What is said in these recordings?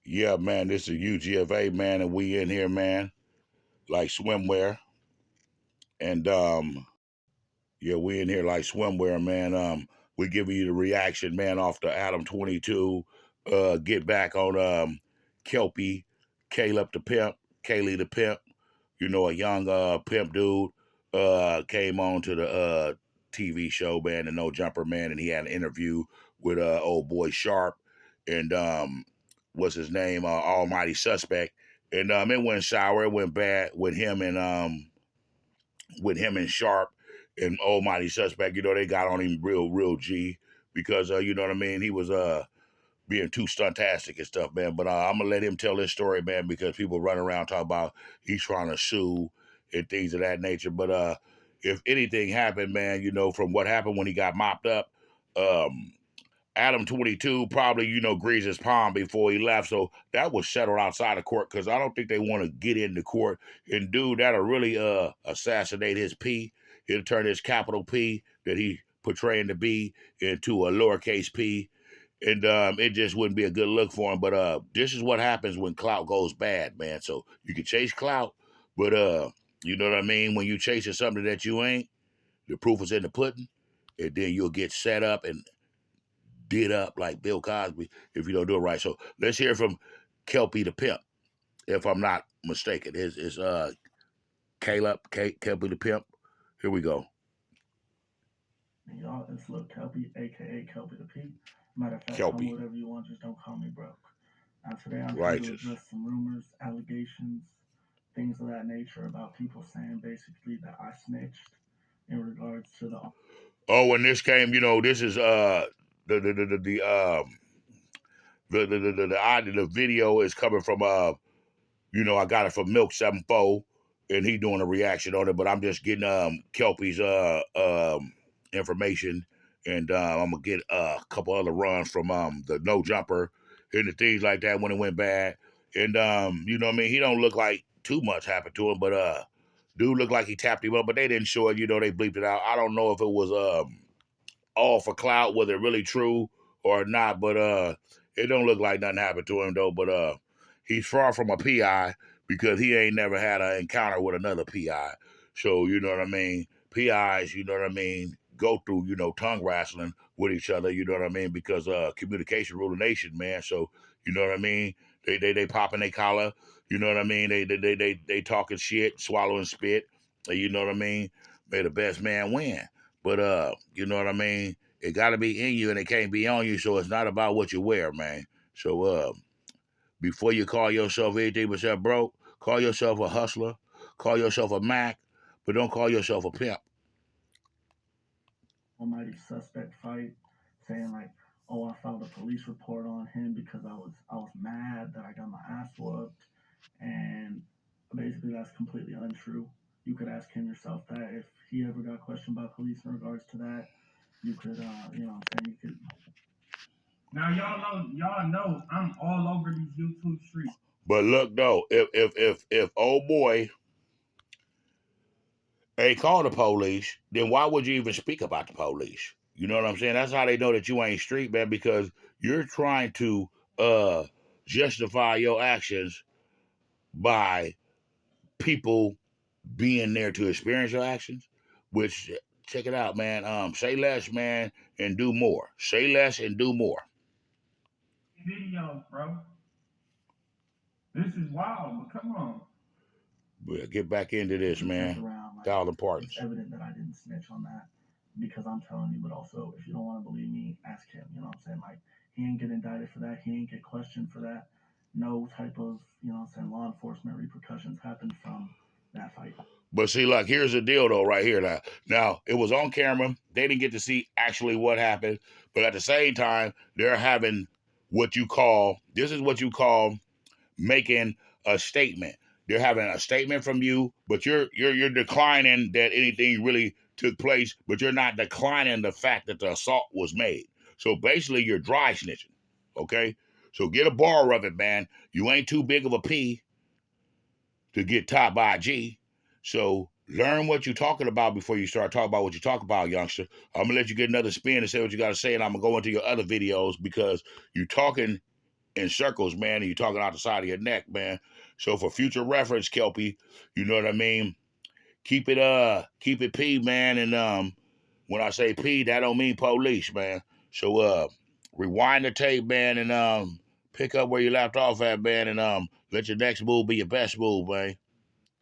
Yeah, man, this is UGFA, man, and we in here, man, like swimwear. And yeah, we in here like swimwear, man. We giving you the reaction, man, off the Adam 22. Get back on Kelpy, Caleb the Pimp, Kaylee the Pimp, a young pimp dude. Came on to the TV show, man, the No Jumper, man, and he had an interview with old boy Sharp and what's his name? Almighty Suspect. And it went sour, it went bad with him and Sharp and Almighty Suspect. They got on him real G because you know what I mean. He was being too stuntastic and stuff, man. But I'm gonna let him tell his story, man, because people run around talking about he's trying to sue and things of that nature. But if anything happened, man, from what happened when he got mopped up, um, Adam 22 probably, greased his palm before he left. So that was settled outside of court because I don't think they want to get into court. And dude, that'll really assassinate his P. It'll turn his capital P that he portraying to be into a lowercase p. And it just wouldn't be a good look for him. But this is what happens when clout goes bad, man. So you can chase clout, but you know what I mean? When you chasing something that you ain't, the proof is in the pudding, and then you'll get set up and did up like Bill Cosby if you don't do it right. So let's hear from Kelpy the Pimp, if I'm not mistaken. It's Kelpy the Pimp. Here we go. Y'all, it's Lil Kelpy, aka Kelpy the P. Matter of fact, call me Kelpy. whatever you want, just don't call me broke. Today I'm here to Righteous. address some rumors, allegations, things of that nature about people saying basically that I snitched in regards to the. Oh, when this came, this is the video is coming from I got it from Milk 74 and he doing a reaction on it, but I'm just getting Kelpy's information, and I'm gonna get a couple other runs from the No Jumper and the things like that when it went bad. And you know what I mean, he don't look like too much happened to him, but dude looked like he tapped him up, but they didn't show it, they bleeped it out. I don't know if it was all for clout, whether it really true or not, but it don't look like nothing happened to him though. But he's far from a PI because he ain't never had an encounter with another PI. So you know what I mean? PIs, you know what I mean, go through, tongue wrestling with each other, you know what I mean, because communication rule the nation, man. So you know what I mean? They popping their collar, you know what I mean? They talking shit, swallowing spit, you know what I mean? May the best man win. But you know what I mean? It gotta be in you and it can't be on you, so it's not about what you wear, man. So before you call yourself anything but yourself broke, call yourself a hustler, call yourself a Mac, but don't call yourself a pimp. Almighty Suspect fight, saying like, "Oh, I filed a police report on him because I was mad that I got my ass whooped," and basically that's completely untrue. You could ask him yourself that if he ever got questioned by police in regards to that. You could, what I'm saying, you could. Now y'all know I'm all over these YouTube streets. But look though, if old boy ain't called the police, then why would you even speak about the police? You know what I'm saying? That's how they know that you ain't street, man, because you're trying to uh justify your actions by people being there to experience your actions, which check it out, man. Say less, man, and do more. Say less and do more. Videos, bro. This is wild, but come on. But get back into this, man. Around, like, Thousand pardons. it's evident that I didn't snitch on that because I'm telling you, but also if you don't want to believe me, ask him. You know what I'm saying? Like, he ain't get indicted for that. He ain't get questioned for that. No type of, law enforcement repercussions happened from that fight. But see, like, here's the deal, though, right here now. Now, it was on camera. They didn't get to see actually what happened. But at the same time, they're having this is what you call making a statement. They're having a statement from you, but you're declining that anything really took place, but you're not declining the fact that the assault was made. So basically, you're dry snitching, okay? So get a bar of it, man. You ain't too big of a P to get topped by a G. So learn what you're talking about before you start talking about what you talk about, youngster. I'm gonna let you get another spin and say what you gotta say, and I'm gonna go into your other videos because you're talking in circles, man, and you're talking out the side of your neck, man. So for future reference, Kelpy, you know what I mean? Keep it P, man, and when I say P, that don't mean police, man. So rewind the tape, man, and pick up where you left off at, man, and let your next move be your best move, man.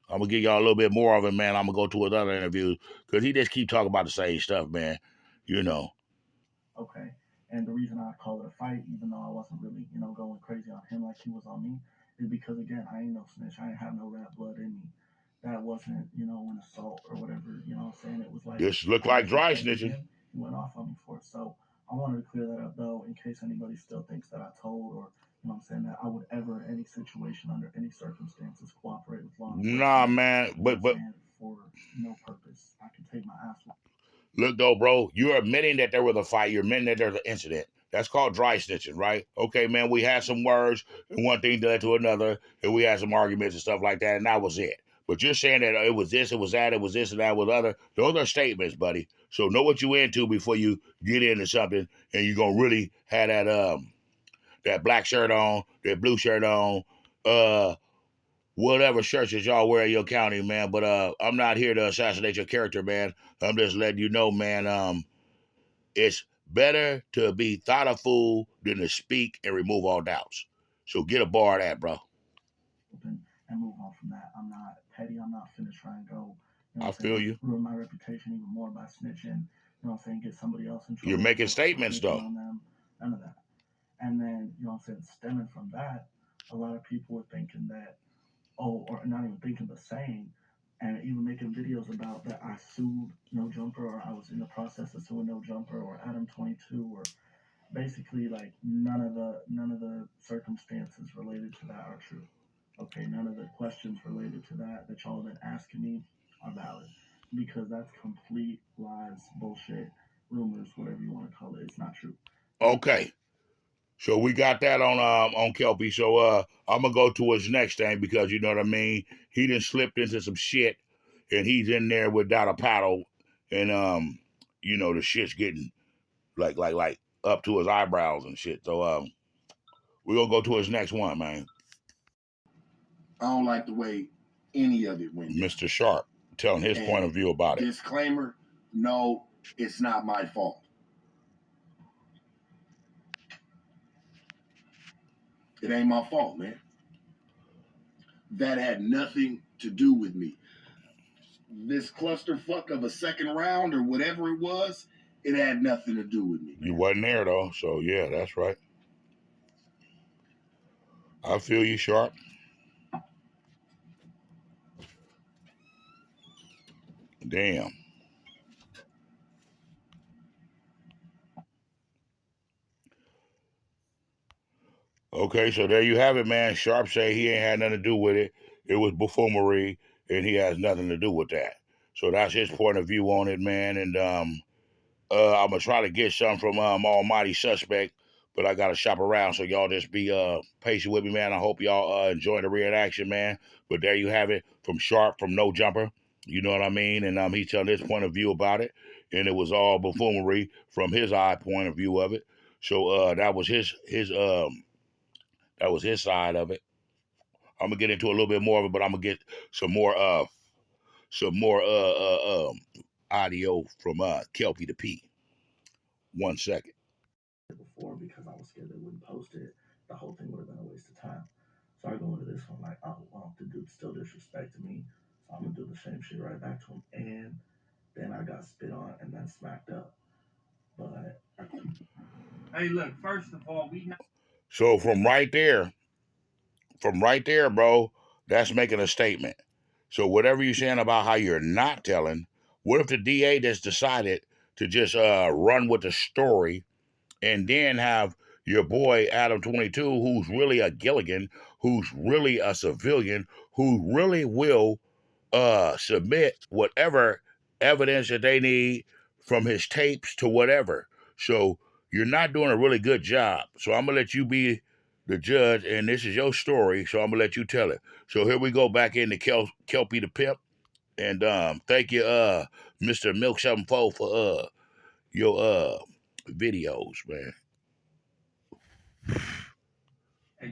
I'm gonna give y'all a little bit more of it, man. I'm gonna go to his other interviews because he just keep talking about the same stuff, man. You know. Okay. And the reason I call it a fight, even though I wasn't really, going crazy on him like he was on me, is because again, I ain't no snitch. I ain't have no rat blood in me. That wasn't, an assault or whatever, what I'm saying? It was like This look I like dry disrespected snitching. him. He went off on me for it. So I wanted to clear that up though, in case anybody still thinks that I told or I'm saying that I would ever in any situation under any circumstances cooperate with law Nah, enforcement, man. I'm saying for no purpose. I can take my ass. Look though, bro, you're admitting that there was a fight. You're admitting that there's an incident. That's called dry snitching, right? Okay, man, we had some words and one thing led to another, and we had some arguments and stuff like that, and that was it. But you're saying that it was this, it was that, it was this and that was other. Those are statements, buddy. So know what you into before you get into something, and you're gonna really have that black shirt on, that blue shirt on, whatever shirts that y'all wear in your county, man. But I'm not here to assassinate your character, man. I'm just letting you know, man. It's better to be thought a fool than to speak and remove all doubts. So get a bar of that, bro. And move on from that. I'm not petty. I'm not finna try and go, I feel like you. ruin my reputation even more by snitching. Get somebody else in You're trouble making for statements, snitching though. on them. None of that. And then, stemming from that, a lot of people were thinking that, or not even thinking, but saying, and even making videos about that I sued No Jumper or I was in the process of suing No Jumper or Adam 22 or basically like none of the circumstances related to that are true. Okay, none of the questions related to that y'all have been asking me are valid because that's complete lies, bullshit, rumors, whatever you want to call it. It's not true. Okay. So we got that on Kelpy. So I'm gonna go to his next thing because you know what I mean. He done slipped into some shit, and he's in there without a paddle, and the shit's getting like up to his eyebrows and shit. So we're gonna go to his next one, man. I don't like the way any of it went down. Mr. Sharp telling his point of view about it. Disclaimer, no, it's not my fault. It ain't my fault, man. That had nothing to do with me. This clusterfuck of a second round or whatever it was, it had nothing to do with me, man. You wasn't there though, so yeah, that's right. I feel you, Sharp. Damn. Okay, so there you have it, man. Sharp say he ain't had nothing to do with it. It was buffoonery, and he has nothing to do with that. So that's his point of view on it, man. And I'm gonna try to get some from Almighty Suspect, but I gotta shop around. So y'all just be patient with me, man. I hope y'all enjoy the reaction, man. But there you have it from Sharp, from No Jumper. You know what I mean? And he's telling his point of view about it, and it was all buffoonery from his eye point of view of it. So that was his side of it. I'm gonna get into a little bit more of it, but I'm gonna get some more audio from Kelpy the P. 1 second. Before because I was scared they wouldn't post it. The whole thing would have been a waste of time. So I go into this one like, oh well, the dude still disrespected me, so I'm gonna do the same shit right back to him. And then I got spit on and then smacked up. But hey, look. First of all, So from right there, bro, that's making a statement. So whatever you're saying about how you're not telling, what if the DA just decided to just run with the story and then have your boy Adam 22, who's really a Gilligan, who's really a civilian, who really will submit whatever evidence that they need from his tapes to whatever. So you're not doing a really good job. So I'm gonna let you be the judge, and this is your story. So I'm gonna let you tell it. So here we go back into Kelpy the Pimp, and thank you, Mr. Milk 74 for your videos, man.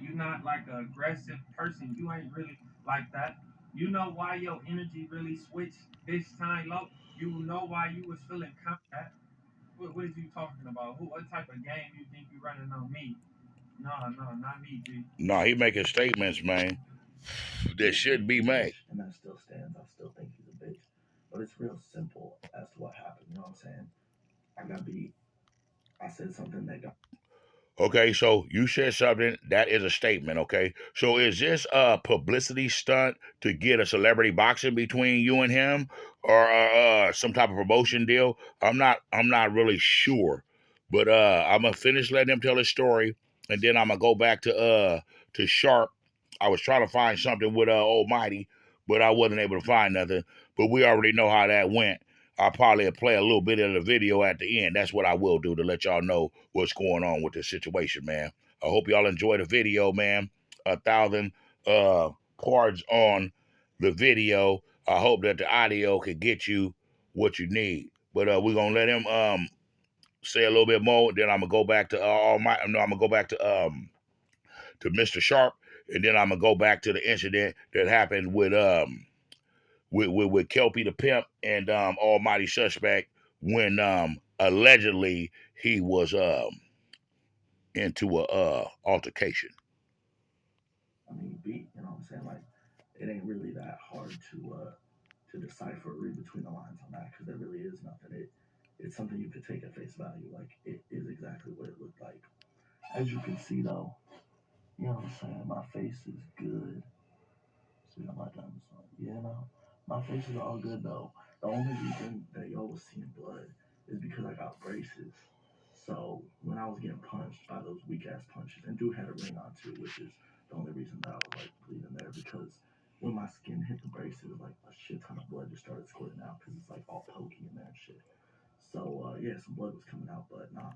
You're not like an aggressive person. You ain't really like that. You know why your energy really switched this time low. You know why you was feeling confident. What is you talking about? What type of game you think you running on me? No, no, not me, G. No, he making statements, man, that should be made. And that still stands. I still think he's a bitch. But it's real simple as to what happened. You know what I'm saying? I got beat. I said something that got. Okay, so you said something that is a statement. Okay, so is this a publicity stunt to get a celebrity boxing between you and him, or some type of promotion deal? I'm not really sure, but I'm gonna finish letting him tell his story, and then I'm gonna go back to Sharp. I was trying to find something with Almighty, but I wasn't able to find nothing. But we already know how that went. I'll probably play a little bit of the video at the end. That's what I will do to let y'all know what's going on with this situation, man. I hope y'all enjoy the video, man. 1,000 cards on the video. I hope that the audio can get you what you need. But we're gonna let him say a little bit more. Then I'm gonna go back to I'm gonna go back to Mr. Sharp, and then I'm gonna go back to the incident that happened with Kelpy the pimp and Almighty Suspect when allegedly he was into a altercation. I mean, beat. You know what I'm saying? Like, it ain't really that hard to decipher or read between the lines on that because there really is nothing. It's something you could take at face value. Like, it is exactly what it looked like. As you can see, though, you know what I'm saying? My face is good. See how my diamonds on. Yeah, no. My face is all good though. The only reason that y'all was seeing blood is because I got braces. So when I was getting punched by those weak ass punches, and dude had a ring on too, which is the only reason that I was like bleeding there because when my skin hit the braces, like a shit ton of blood just started squirting out because it's like all pokey in there and shit. So yeah, some blood was coming out, but nah,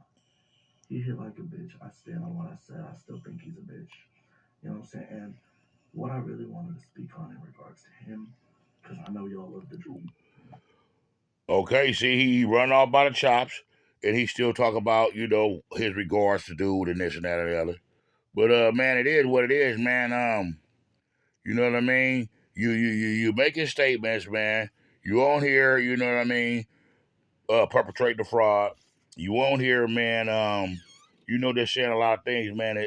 he hit like a bitch. I stand on what I said. I still think he's a bitch. You know what I'm saying? And what I really wanted to speak on in regards to him, because I know y'all love the truth. Okay, see, he run off by the chops, and he still talk about his regards to dude and this and that and the other. But man, it is what it is, man. You know what I mean? You making statements, man. You on here, you know what I mean? Perpetrate the fraud. You on here, man. They're saying a lot of things, man.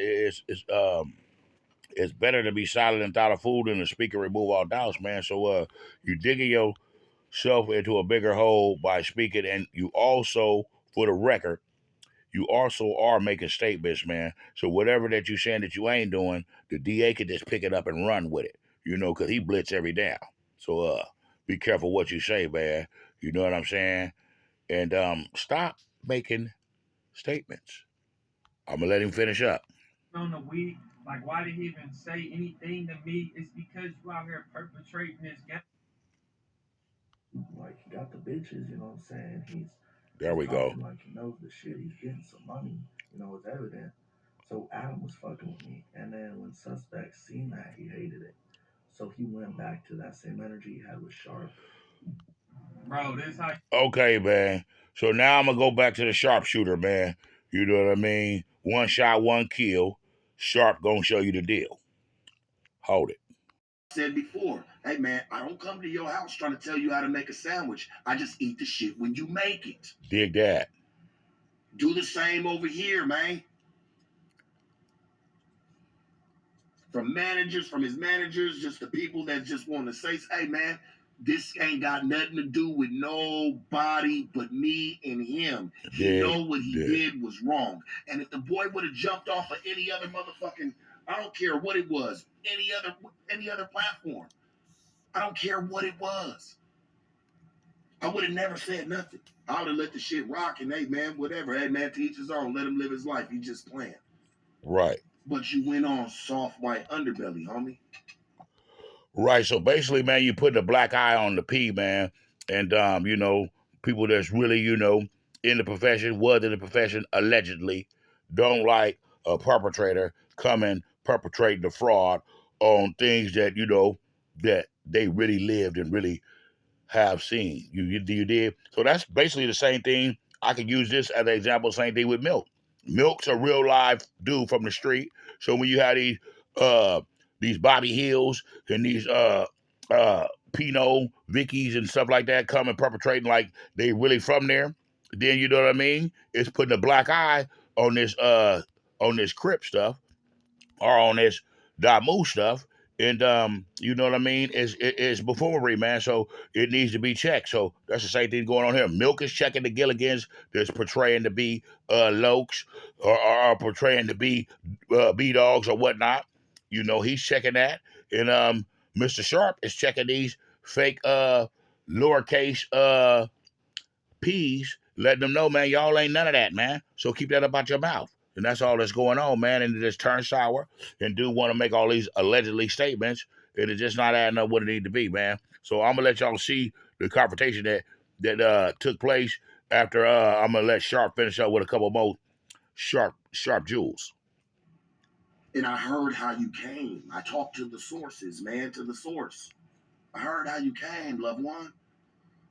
It's better to be silent and thought a fool than to speak and remove all doubts, man. So you digging yourself into a bigger hole by speaking, and you also, for the record, you also are making statements, man. So whatever that you saying that you ain't doing, the DA could just pick it up and run with it, because he blitz every down. So be careful what you say, man. You know what I'm saying? And stop making statements. I'm gonna let him finish up. On the week, like, why did he even say anything to me? It's because you out here perpetrating this game. Like he got the bitches, you know what I'm saying? There He's we go. talking like he knows the shit. He's getting some money, it's evident. So Adam was fucking with me, and then when suspect seen that, he hated it. So he went back to that same energy he had with Sharp. Bro, this how Okay, man. So now I'm gonna go back to the sharpshooter, man. You know what I mean? One shot, one kill. Sharp gonna show you the deal. Hold it. Said before, hey man, I don't come to your house trying to tell you how to make a sandwich. I just eat the shit when you make it. Dig that. Do the same over here, man. From his managers, just the people that just want to say, hey man, this ain't got nothing to do with nobody but me and him. He know what he did was wrong. And if the boy would have jumped off of any other motherfucking, I don't care what it was, any other platform. I don't care what it was. I would have never said nothing. I would have let the shit rock and hey man, whatever. Hey man, to each his own. Let him live his life. He just playing. Right. But you went on soft white underbelly, homie. Right. So basically, man, you put the black eye on the P, man. And people that's really, in the profession, was in the profession, allegedly, don't like a perpetrator coming perpetrating the fraud on things that, that they really lived and really have seen. You did. So that's basically the same thing. I could use this as an example, same thing with milk. Milk's a real live dude from the street. So when you have these Bobby Hills and these Pino Vickies and stuff like that coming perpetrating like they really from there, then you know what I mean? It's putting a black eye on this Crip stuff or on this Damu stuff. And you know what I mean? It's buffoonery, man. So it needs to be checked. So that's the same thing going on here. Milk is checking the Gilligans that's portraying to be Lokes or portraying to be B dogs or whatnot. You know, he's checking that. And Mr. Sharp is checking these fake lowercase P's, letting them know, man, y'all ain't none of that, man. So keep that up out your mouth. And that's all that's going on, man. And it just turns sour and do want to make all these allegedly statements. And it's just not adding up what it need to be, man. So I'm gonna let y'all see the confrontation that took place after I'm gonna let Sharp finish up with a couple more sharp jewels. And I heard how you came. I talked to the sources, man, to the source. I heard how you came, loved one.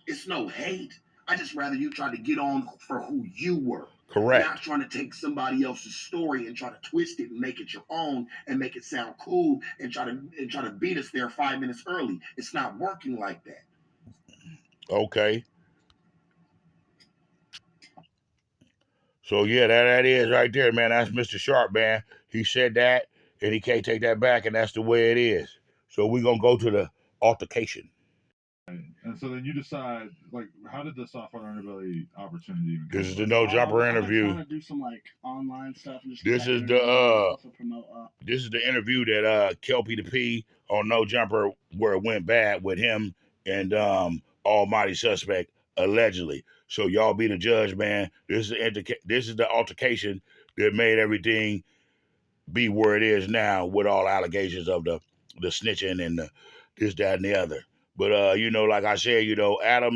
It's no hate. I just rather you try to get on for who you were. Correct. Not trying to take somebody else's story and try to twist it and make it your own and make it sound cool and try to beat us there 5 minutes early. It's not working like that. Okay. So yeah, that is right there, man. That's Mr. Sharp, man. He said that, and he can't take that back, and that's the way it is. So we're gonna go to the altercation. And so then you decide, like, how did the software underbelly opportunity even This come is the about? No Jumper I've been interview. trying to do some like online stuff and just This get is that the internet and also promote this is the interview that Kelpy the P on No Jumper where it went bad with him and Almighty Suspect allegedly. So y'all be the judge, man. This is the altercation that made everything be where it is now with all allegations of the snitching and the this, that, and the other. But you know, like I said, you know, Adam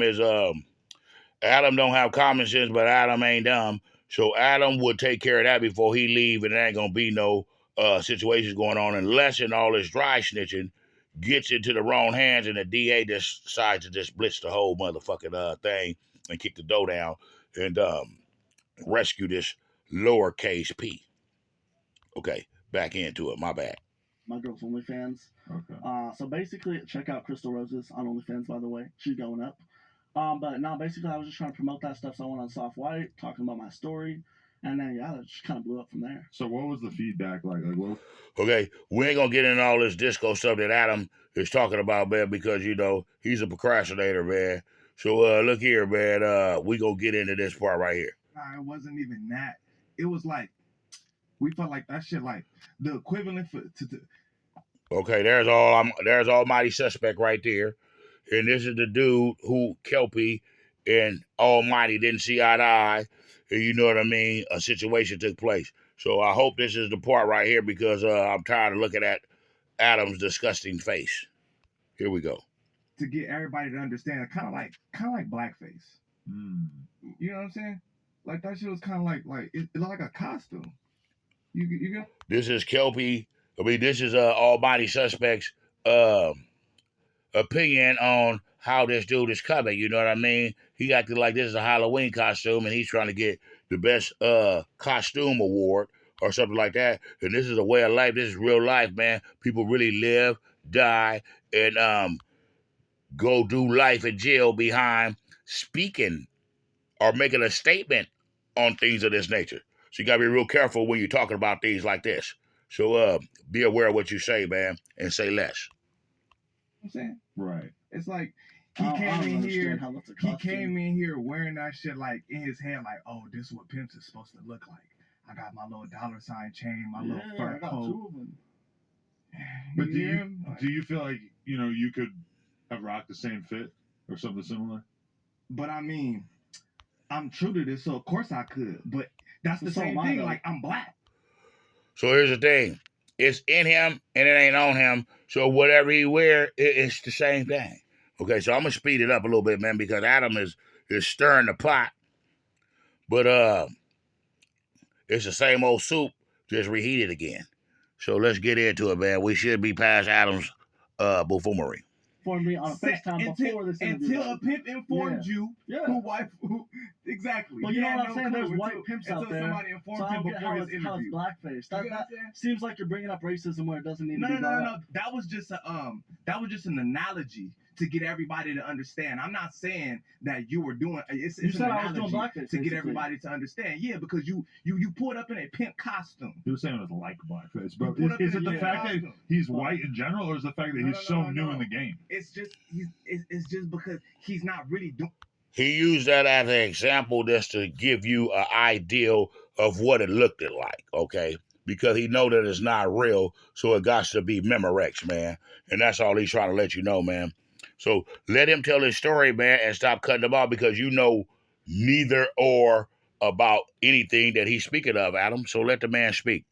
don't have common sense, but Adam ain't dumb. So Adam would take care of that before he leave, and there ain't gonna be no situations going on unless in all this dry snitching gets into the wrong hands and the DA decides to just blitz the whole motherfucking thing and kick the dough down and rescue this lowercase p. Okay, back into it. My bad. my girl's OnlyFans. Okay. So basically, check out Crystal Roses on OnlyFans, by the way. She's going up. But no, basically, I was just trying to promote that stuff. So I went on Soft White, talking about my story. And then, yeah, it just kind of blew up from there. So what was the feedback like? Like, what? Okay, we ain't gonna get into all this disco stuff that Adam is talking about, man, because you know he's a procrastinator, man. So look here, man. We gonna get into this part right here. Nah, it wasn't even that. It was like we felt like that shit, like the equivalent for to Okay, there's Almighty Suspect right there, and this is the dude who Kelpy and Almighty didn't see eye to eye, and you know what I mean. A situation took place. So I hope this is the part right here because I'm tired of looking at Adam's disgusting face. Here we go. to get everybody to understand, kind of like blackface. You know what I'm saying? Like that shit was kind of like it looked like a costume. You get This is Kelpy. I mean, this is Almighty Suspect's opinion on how this dude is coming. You know what I mean? He acted like this is a Halloween costume, and he's trying to get the best costume award or something like that. And this is a way of life. This is real life, man. People really live, die, and go do life in jail behind speaking or making a statement on things of this nature. So you gotta be real careful when you're talking about things like this. So be aware of what you say, man, and say less. what I'm saying? Right. It's like he I don't came in understand here. how that's a He costume. came in here wearing that shit like in his head, like, oh, this is what pimps is supposed to look like. I got my little dollar sign chain, my little fur I got coat. 2 of them. But Yeah, do you feel like you could have rocked the same fit or something similar? But I mean, I'm true to this, so of course I could. But that's the So same am I, thing. though. Like I'm black. So here's the thing. It's in him and it ain't on him. So whatever he wear, it's the same thing. Okay, so I'm gonna speed it up a little bit, man, because Adam is stirring the pot. But it's the same old soup, just reheated again. So let's get into it, man. We should be past Adam's buffoonery. informed me on a FaceTime before this interview. Until a pimp informed you who exactly. Well, you know what I'm saying? There's white pimps out there. Somebody informed so I him don't get before how his it's interview. blackface. That seems like you're bringing up racism where it doesn't need to be brought up. That was just an analogy to get everybody to understand. I'm not saying that you were doing. It's You said an I was doing analogy blackface to get everybody to understand. Yeah, because you pulled up in a pimp costume. He was saying it was like blackface, but You put up is in it a the fact that costume. he's white in general, or is the fact that he's so new in the game? It's just it's just because he's not really doing. He used that as an example just to give you an idea of what it looked like, okay? Because he know that it's not real, so it got to be Memorex, man. And that's all he's trying to let you know, man. So let him tell his story, man, and stop cutting him off because you know neither or about anything that he's speaking of, Adam. So let the man speak.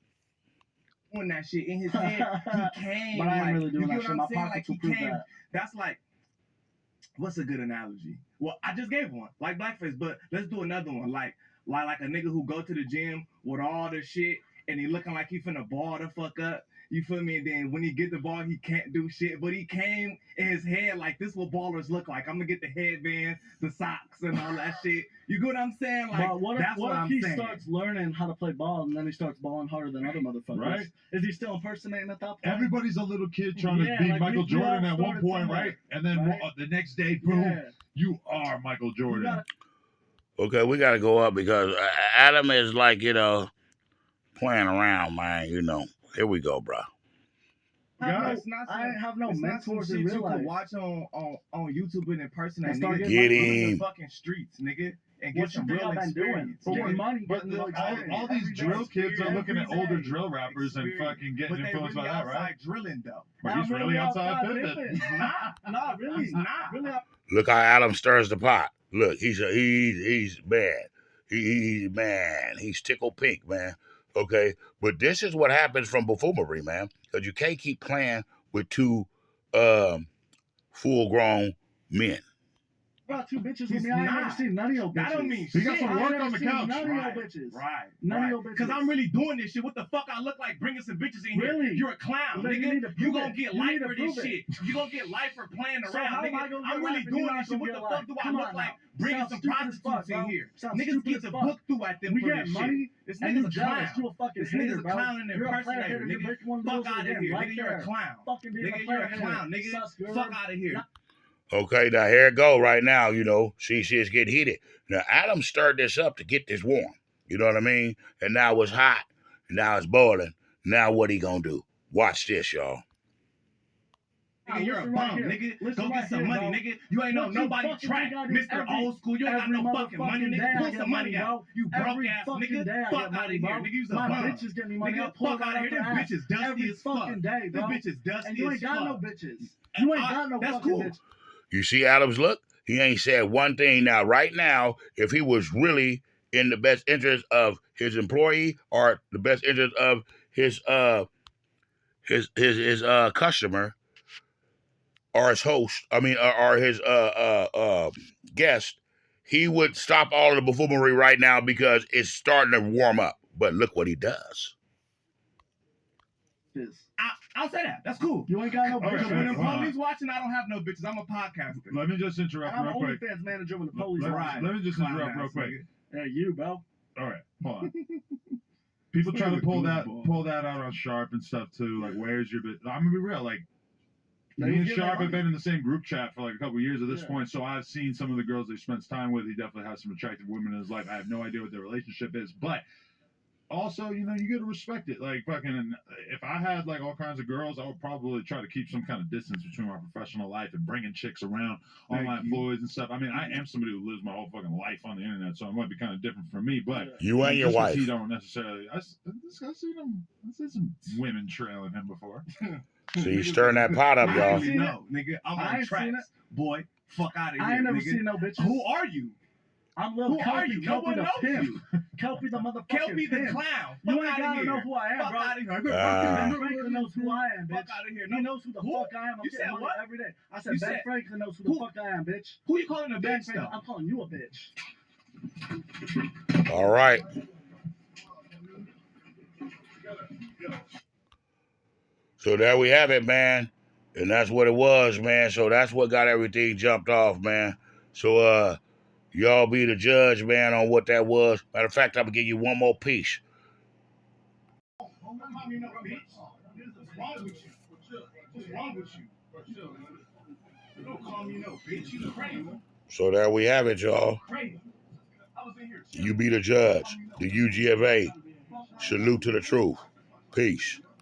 Doing that shit in his head, he came. But I ain't like, really doing you that get shit. what I'm My saying? pockets Like will he prove came. that. That's like, what's a good analogy? Well, I just gave one, like blackface, but let's do another one, like a nigga who go to the gym with all the shit and he looking like he finna ball the fuck up. You feel me? And then when he get the ball, he can't do shit. But he came in his head like, this what ballers look like. I'm gonna get the headband, the socks, and all that shit. You get what I'm saying? Like, but what if he starts learning how to play ball and then he starts balling harder than other motherfuckers? Right? Is he still impersonating at that point? Everybody's a little kid trying to be Michael Jordan at one point, right? And then the next day, boom, you are Michael Jordan. Okay, we got to go up because Adam is like, playing around, man, Here we go, bro. I have no mentors in real life. You could watch on YouTube and in person and get him in the fucking streets, nigga, and get some real experience. But all these drill kids are looking at older drill rappers and fucking getting influenced by that, right? Drilling though. But he's really outside pimping. Not really. He's not. Really. Look how Adam stirs the pot. Look, he's mad. He's tickle pink, man. Okay, but this is what happens from buffoonery, man. Because you can't keep playing with two full-grown men. Brought two bitches with me. I ain't never seen none of your bitches. That don't mean shit. He got some work on the couch. None of your bitches. Right. None of your bitches. Because I'm really doing this shit. What the fuck I look like bringing some bitches in here? Really? You're a clown, Well, nigga. You gonna get life for this it. shit. You gonna get life for playing So around, how am I nigga. gonna I'm get really life and doing you're this shit. not What the gonna fuck get do life? I Come look on like? now. Bringing Sounds some stupid as prostitutes fuck, in bro. here. Sounds Niggas stupid get as the fuck. book through at them We for get this money, shit. This and nigga's you a jealous. clown. You a fucking This hater, nigga's a bro. clown and You're a player impersonator, hater. You're nigga. breaking one of Fuck those out of again, here, right nigga. You're there. a clown. Fucking being Nigga, a you're player a clown, hater. nigga. Fuck out of here. Okay, now here it go right now, she's getting heated. Now, Adam stirred this up to get this warm. You know what I mean? And now it's hot. Now it's boiling. Now what he gonna do? Watch this, y'all. Nigga, you're a bum, nigga. Go get some money, nigga. You ain't know nobody track, Mr. Old School. You ain't got no fucking money, nigga. Pull some money out. You broke ass nigga. Fuck out of here, nigga. You's a bum. My bitches get me money. Nigga, fuck out of here. Them bitches dusty as fuck. Every fucking day, bro. Them bitches dusty as fuck. And you ain't got no bitches. You ain't got no fucking bitches. You see Adam's look? He ain't said one thing. Now, right now, if he was really in the best interest of his employee or the best interest of his customer or his host, or his guest, he would stop all of the buffoonery right now because it's starting to warm up. But look what he does. I'll say that. That's cool. You ain't got no bitches. When the police watching, I don't have no bitches. I'm a podcaster. Let me just interrupt real quick. I'm an OnlyFans manager when the police Let me just interrupt real quick. Yeah, you, bro. All right, hold on. People try to pull that out on Sharp and stuff too. Like, where's your bitch? I'm gonna be real. Like, me and Sharp have been in the same group chat for like a couple of years at this point, so I've seen some of the girls that he spends time with. He definitely has some attractive women in his life. I have no idea what their relationship is, but also, you gotta respect it. Like, fucking, if I had like all kinds of girls, I would probably try to keep some kind of distance between my professional life and bringing chicks around all my employees and stuff. I mean, I am somebody who lives my whole fucking life on the internet, so it might be kind of different for me. But you and your wife, he don't necessarily. I've seen some women trailing him before. So you stirring that pot up, y'all. No, nigga, I'm on tracks, boy. Fuck out of here. I ain't never nigga. seen no bitches. Who are you? I'm little Kelpy. Kelpy the pimp. Kelpy the motherfucking Kelpy the pimp. clown. You ain't gotta know who I am, Fuck bro. out of here. Ben Franklin knows who I am, bitch. Fuck out of here. He knows who the fuck I am. I'm You said getting money what? every day. I said Ben Franklin knows who the fuck I am, bitch. Who you calling a bitch, though? I'm calling you a bitch. All right. So there we have it, man. And that's what it was, man. So that's what got everything jumped off, man. So y'all be the judge, man, on what that was. Matter of fact, I'm gonna give you one more piece. Don't call me no bitch. What's wrong with you? What's wrong with you? Don't call me no bitch. You crazy. So there we have it, y'all. Crazy. I was in here You be the judge. The UGFA. Salute to the truth. Peace.